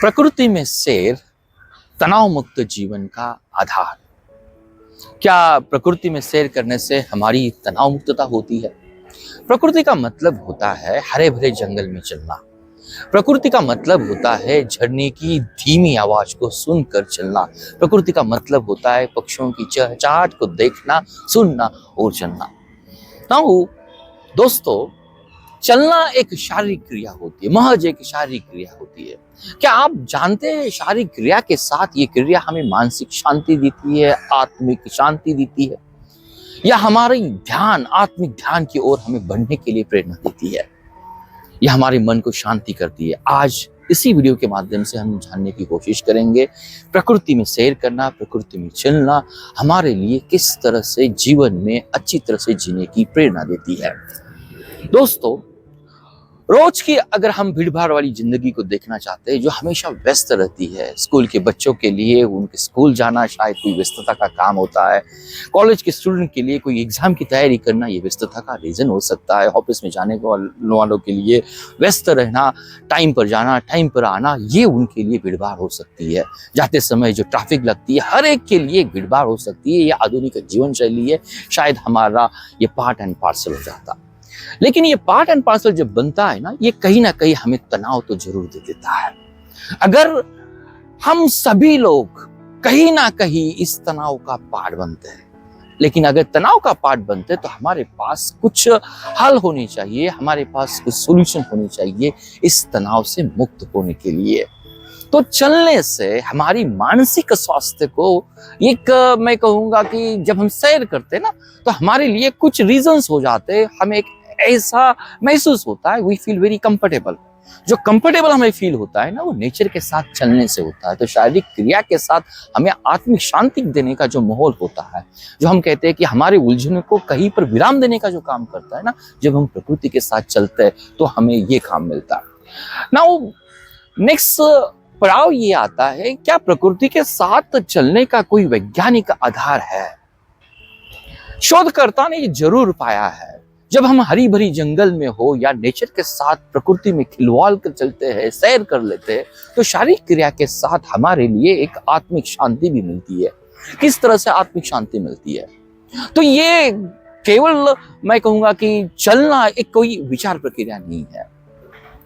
प्रकृति में सैर तनाव मुक्त जीवन का आधार। क्या प्रकृति में सैर करने से हमारी तनाव मुक्तता होती है? प्रकृति का मतलब होता है हरे भरे जंगल में चलना। प्रकृति का मतलब होता है झरने की धीमी आवाज को सुनकर चलना। प्रकृति का मतलब होता है पक्षियों की चहचहाहट को देखना, सुनना और चलना। दोस्तों, चलना एक शारीरिक क्रिया होती है, महज एक शारीरिक क्रिया होती है। क्या आप जानते हैं शारीरिक क्रिया के साथ ये क्रिया हमें मानसिक शांति देती है, आत्मिक शांति देती है, या हमारी ध्यान, आत्मिक ध्यान की ओर हमें बढ़ने के लिए प्रेरणा देती है, या हमारे मन को शांति करती है? आज इसी वीडियो के माध्यम से हम जानने की कोशिश करेंगे प्रकृति में सैर करना, प्रकृति में चलना हमारे लिए किस तरह से जीवन में अच्छी तरह से जीने की प्रेरणा देती है। दोस्तों, रोज की अगर हम भीड़ भाड़ वाली जिंदगी को देखना चाहते हैं जो हमेशा व्यस्त रहती है, स्कूल के बच्चों के लिए उनके स्कूल जाना शायद कोई व्यस्तता का काम होता है, कॉलेज के स्टूडेंट के लिए कोई एग्जाम की तैयारी करना ये व्यस्तता का रीजन हो सकता है, ऑफिस में जाने वालों के लिए व्यस्त रहना, टाइम पर जाना, टाइम पर आना, ये उनके लिए भीड़ भाड़ हो सकती है। जाते समय जो ट्रैफिक लगती है हर एक के लिए एक भीड़ भाड़ हो सकती है। ये आधुनिक जीवन शैली है, शायद हमारा ये पार्ट एंड पार्सल हो जाता। लेकिन ये पार्ट एंड पार्सल जब बनता है ना, ये कहीं ना कहीं हमें तनाव तो जरूर दे देता है। अगर हम सभी लोग कहीं ना कहीं इस तनाव का पार्ट बनते हैं, लेकिन अगर तनाव का पार्ट बनते हैं तो हमारे पास कुछ हल होने चाहिए, हमारे पास कुछ सॉल्यूशन होने चाहिए इस तनाव से मुक्त होने के लिए। तो चलने से हमारी मानसिक स्वास्थ्य को एक, मैं कहूंगा कि जब हम सैर करते हैं ना तो हमारे लिए कुछ रीजंस हो जाते हैं, हमें एक ऐसा महसूस होता है, वी फील वेरी कंफर्टेबल। जो कंफर्टेबल हमें फील होता है ना, वो नेचर के साथ चलने से होता है। तो शारीरिक क्रिया के साथ हमें आत्मिक शांति देने का जो माहौल होता है, जो हम कहते हैं कि हमारे उलझनों को कहीं पर विराम देने का जो काम करता है ना, जब हम प्रकृति के साथ चलते हैं तो हमें ये काम मिलता है। नाउ नेक्स्ट पड़ाव ये आता है, क्या प्रकृति के साथ चलने का कोई वैज्ञानिक आधार है? शोधकर्ता ने ये जरूर पाया है, जब हम हरी भरी जंगल में हो या नेचर के साथ प्रकृति में खिलवाड़ कर चलते हैं, सैर कर लेते हैं, तो शारीरिक क्रिया के साथ हमारे लिए एक आत्मिक शांति भी मिलती है। किस तरह से आत्मिक शांति मिलती है? तो ये केवल मैं कहूंगा कि चलना एक कोई विचार प्रक्रिया नहीं है।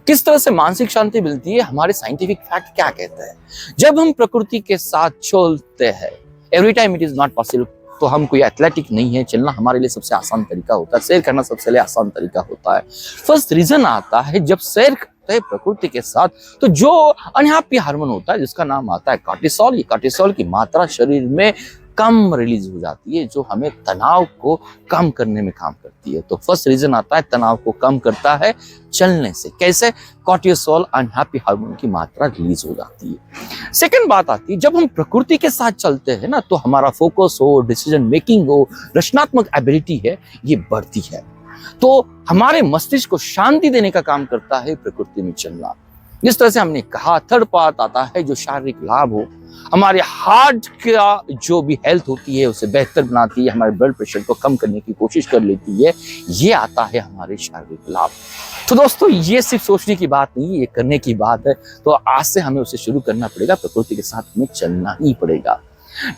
किस तरह से मानसिक शांति मिलती है? हमारे साइंटिफिक फैक्ट क्या कहते हैं? जब हम प्रकृति के साथ चलते हैं, every time it is not possible, तो हम कोई एथलेटिक नहीं है, चलना हमारे लिए सबसे आसान तरीका होता है, सैर करना सबसे लिए आसान तरीका होता है। फर्स्ट रीजन आता है, जब सैर करते हैं प्रकृति के साथ तो जो अनहैप्पी हार्मोन होता है जिसका नाम आता है कॉर्टिसोल, ये कॉर्टिसोल की मात्रा शरीर में कम रिलीज हो जाती है, जो हमें तनाव को कम करने में काम करती है। तो फर्स्ट रीजन आता है, तनाव को कम करता है चलने से। कैसे? कॉर्टिसोल, अनहैप्पी हार्मोन की मात्रा रिलीज हो जाती है। सेकंड बात आती है, जब हम प्रकृति के साथ चलते हैं ना, तो हमारा फोकस हो, डिसीजन मेकिंग हो, रचनात्मक एबिलिटी है, ये बढ़ती है। तो हमारे मस्तिष्क को शांति देने का काम करता है प्रकृति में चलना। जिस तरह से हमने कहा, थर्ड पार्ट आता है जो शारीरिक लाभ हो, हमारे हार्ट का जो भी हेल्थ होती है उसे बेहतर बनाती है, हमारे ब्लड प्रेशर को कम करने की कोशिश कर लेती है, ये आता है हमारे शारीरिक लाभ। तो दोस्तों, ये सिर्फ सोचने की बात नहीं है, ये करने की बात है। तो आज से हमें उसे शुरू करना पड़ेगा, प्रकृति के साथ हमें चलना ही पड़ेगा।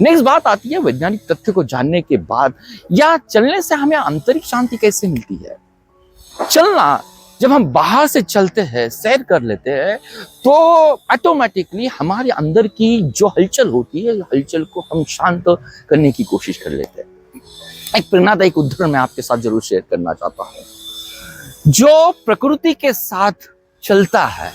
नेक्स्ट बात आती है वैज्ञानिक तथ्य को जानने के बाद, या चलने से हमें आंतरिक शांति कैसे मिलती है? चलना, जब हम बाहर से चलते हैं, सैर कर लेते हैं, तो ऑटोमेटिकली हमारे अंदर की जो हलचल होती है, हलचल को हम शांत करने की कोशिश कर लेते हैं। एक प्रेरणादायक उदाहरण मैं आपके साथ जरूर शेयर करना चाहता हूं। जो प्रकृति के साथ चलता है,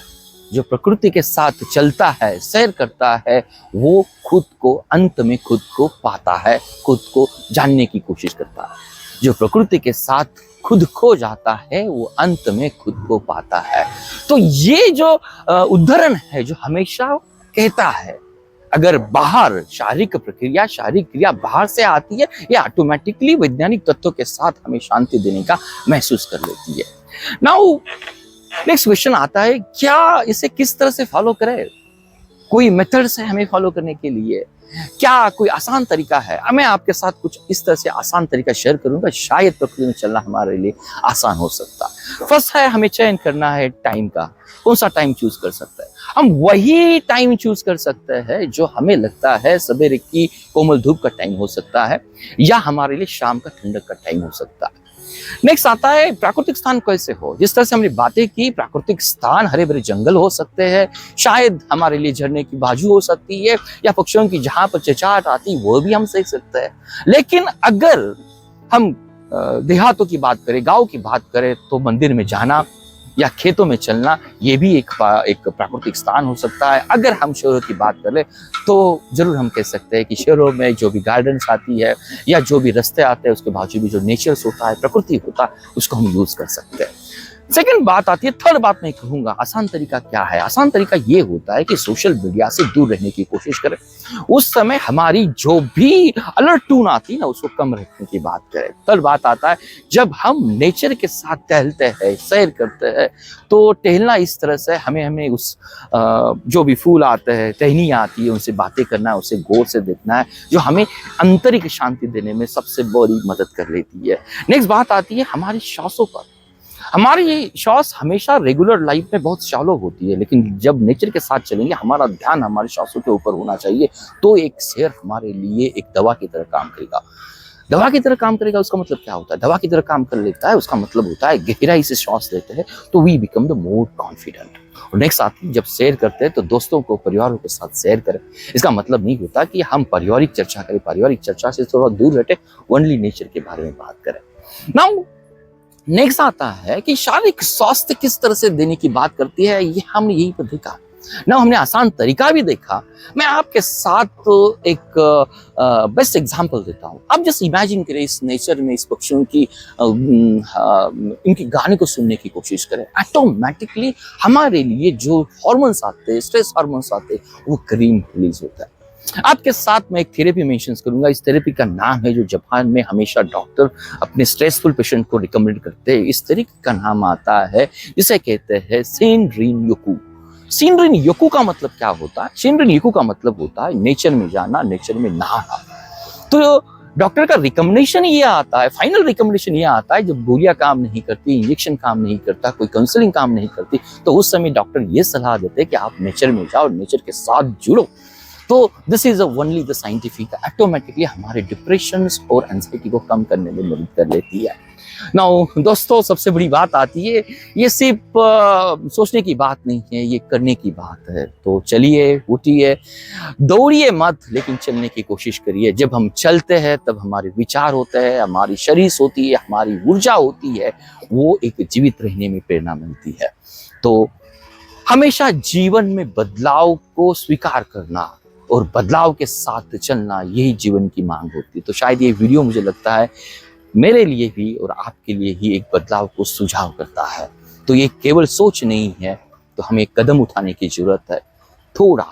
जो प्रकृति के साथ चलता है, सैर करता है, वो खुद को, अंत में खुद को पाता है, खुद को जानने की कोशिश करता है। जो प्रकृति के साथ खुद खो जाता है, वो अंत में खुद को पाता है। तो ये जो उदाहरण है, जो हमेशा कहता है, अगर बाहर शारीरिक प्रक्रिया, शारीरिक क्रिया बाहर से आती है, ये ऑटोमेटिकली वैज्ञानिक तत्वों के साथ हमें शांति देने का महसूस कर लेती है। नाउ नेक्स्ट क्वेश्चन आता है, क्या इसे किस तरह से फॉलो करें? कोई मेथड्स है हमें फॉलो करने के लिए? क्या कोई आसान तरीका है? मैं आपके साथ कुछ इस तरह से आसान तरीका शेयर करूंगा, शायद प्रकृति में चलना हमारे लिए आसान हो सकता है। फर्स्ट है, हमें चयन करना है टाइम का। कौन सा टाइम चूज कर सकता है? हम वही टाइम चूज कर सकते हैं जो हमें लगता है सवेरे की कोमल धूप का टाइम हो सकता है या हमारे लिए शाम का ठंडक का टाइम हो सकता है। नेक्स्ट आता है प्राकृतिक स्थान कैसे हो। जिस तरह से हमने बातें की, प्राकृतिक स्थान हरे भरे जंगल हो सकते हैं, शायद हमारे लिए झरने की बाजू हो सकती है या पक्षियों की जहां पर चहचहाट आती वो भी हम सीख सकते हैं। लेकिन अगर हम देहातों की बात करें, गांव की बात करें, तो मंदिर में जाना या खेतों में चलना ये भी एक प्राकृतिक स्थान हो सकता है। अगर हम शहरों की बात करें तो जरूर हम कह सकते हैं कि शहरों में जो भी गार्डन्स आती है या जो भी रास्ते आते हैं उसके बाजू भी जो नेचर्स होता है, प्रकृति होता है, उसको हम यूज कर सकते हैं। सेकंड बात आती है, थर्ड बात मैं कहूंगा आसान तरीका क्या है। आसान तरीका ये होता है कि सोशल मीडिया से दूर रहने की कोशिश करें। उस समय हमारी जो भी अलर्ट टून आती है ना उसको कम रखने की बात करें। थर्ड बात आता है, जब हम नेचर के साथ टहलते हैं, सैर करते हैं, तो टहलना इस तरह से हमें उस जो भी फूल आते हैं, टहनियाँ आती है, उनसे बातें करना है, उसे गौर से देखना है, जो हमें आंतरिक शांति देने में सबसे बड़ी मदद कर लेती है। नेक्स्ट बात आती है हमारी सांसों पर। हमारी श्वास हमेशा रेगुलर लाइफ में बहुत शैलो होती है, लेकिन जब नेचर के साथ चलेंगे हमारा ध्यान हमारी श्वासों के ऊपर होना चाहिए, तो एक सैर हमारे लिए एक दवा की तरह काम करेगा। दवा की तरह काम करेगा उसका मतलब क्या होता है? दवा की तरह काम कर लेता है उसका मतलब होता है गहराई से श्वास लेते हैं तो we become the more confident. और नेक्स्ट आती है, जब सैर करते हैं तो दोस्तों को, परिवारों के साथ सैर करें। इसका मतलब नहीं होता कि हम पारिवारिक चर्चा करें, पारिवारिक चर्चा से थोड़ा दूर हटे, ओनली नेचर के बारे में बात करें। नाउ नेक्स्ट आता है कि शारीरिक स्वास्थ्य किस तरह से देने की बात करती है, ये हमने यहीं पर देखा ना, हमने आसान तरीका भी देखा। मैं आपके साथ एक बेस्ट एग्जांपल देता हूँ। आप जस्ट इमेजिन करें इस नेचर में, इस पक्षियों की इनकी गाने को सुनने की कोशिश करें। ऑटोमेटिकली हमारे लिए जो हार्मोन्स आते हैं, स्ट्रेस हार्मोन्स आते हैं, वो क्रीम रिलीज होता है। आपके साथ मैं एक थेरेपी मेंशन करूंगा। इस थेरेपी का नाम है, जो जापान में हमेशा डॉक्टर अपने स्ट्रेसफुल पेशेंट को रिकमेंड करते हैं, इस थेरेपी का नाम आता है, जिसे कहते हैं शिनरिन योकु। शिनरिन योकु का मतलब क्या होता है? शिनरिन योकु का मतलब होता है नेचर में जाना, नेचर में नहाना। तो डॉक्टर का रिकमेंडेशन ये आता है, फाइनल रिकमेंडेशन ये आता है, जब गोलियां काम नहीं करती, इंजेक्शन काम नहीं करता, कोई काउंसलिंग काम नहीं करती, तो उस समय डॉक्टर ये सलाह देते हैं कि आप नेचर में जाओ, नेचर के साथ जुड़ो। तो this is only the scientific, automatically हमारे डिप्रेशन और एंजाइटी को कम करने में मदद कर लेती है। नाउ दोस्तों, सबसे बड़ी बात आती है, ये सिर्फ सोचने की बात नहीं है, ये करने की बात है। तो चलिए, उठिए, दौड़िए मत, लेकिन चलने की कोशिश करिए। जब हम चलते हैं तब हमारे विचार होते हैं, हमारी शरीर होती है, हमारी ऊर्जा होती है, वो एक जीवित रहने में प्रेरणा मिलती है। तो हमेशा जीवन में बदलाव को स्वीकार करना और बदलाव के साथ चलना, यही जीवन की मांग होती है। तो शायद ये वीडियो मुझे लगता है मेरे लिए भी और आपके लिए ही एक बदलाव को सुझाव करता है। तो ये केवल सोच नहीं है, तो हमें एक कदम उठाने की जरूरत है। थोड़ा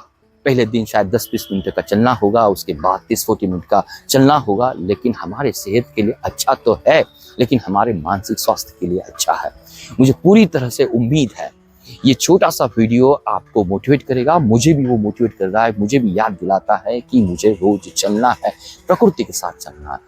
पहले दिन शायद 10-20 मिनट का चलना होगा, उसके बाद 30-40 मिनट का चलना होगा, लेकिन हमारे सेहत के लिए अच्छा तो है, लेकिन हमारे मानसिक स्वास्थ्य के लिए अच्छा है। मुझे पूरी तरह से उम्मीद है ये छोटा सा वीडियो आपको मोटिवेट करेगा। मुझे भी वो मोटिवेट कर रहा है, मुझे भी याद दिलाता है कि मुझे रोज चलना है, प्रकृति के साथ चलना है।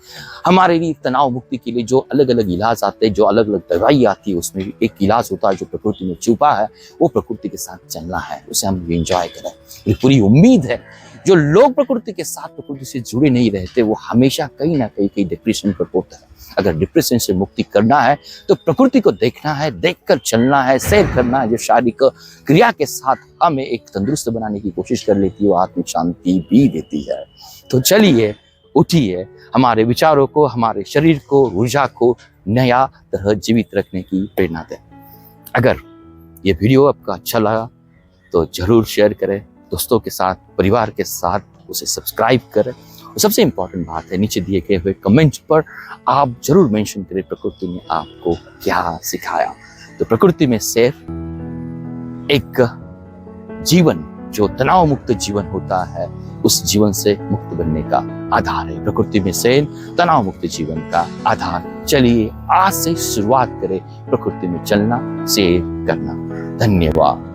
हमारे लिए तनाव मुक्ति के लिए जो अलग अलग इलाज आते हैं, जो अलग अलग दवाई आती है, उसमें एक इलाज होता है जो प्रकृति में छुपा है, वो प्रकृति के साथ चलना है, उसे हम एंजॉय करें। ये पूरी उम्मीद है जो लोग प्रकृति के साथ, प्रकृति से जुड़े नहीं रहते, वो हमेशा कहीं ना कहीं डिप्रेशन पर होता है। अगर डिप्रेशन से मुक्ति करना है तो प्रकृति को देखना है, देखकर चलना है, सैर करना है, जो शारीरिक क्रिया के साथ हमें एक तंदुरुस्त बनाने की कोशिश कर लेती है, वो आत्मिक शांति भी देती है। तो चलिए, उठिए, हमारे विचारों को, हमारे शरीर को, ऊर्जा को नया तरह जीवित रखने की प्रेरणा दें। अगर ये वीडियो आपका अच्छा लगा तो जरूर शेयर करें दोस्तों के साथ, परिवार के साथ, उसे सब्सक्राइब करें। और सबसे इंपॉर्टेंट बात है, नीचे दिए गए हुए कमेंट पर आप जरूर मेंशन करें प्रकृति ने आपको क्या सिखाया। तो प्रकृति में सैर एक जीवन जो तनाव मुक्त जीवन होता है, उस जीवन से मुक्त बनने का आधार है। प्रकृति में सैर तनाव मुक्त जीवन का आधार। चलिए, आज से शुरुआत करें प्रकृति में चलना, सैर करना। धन्यवाद।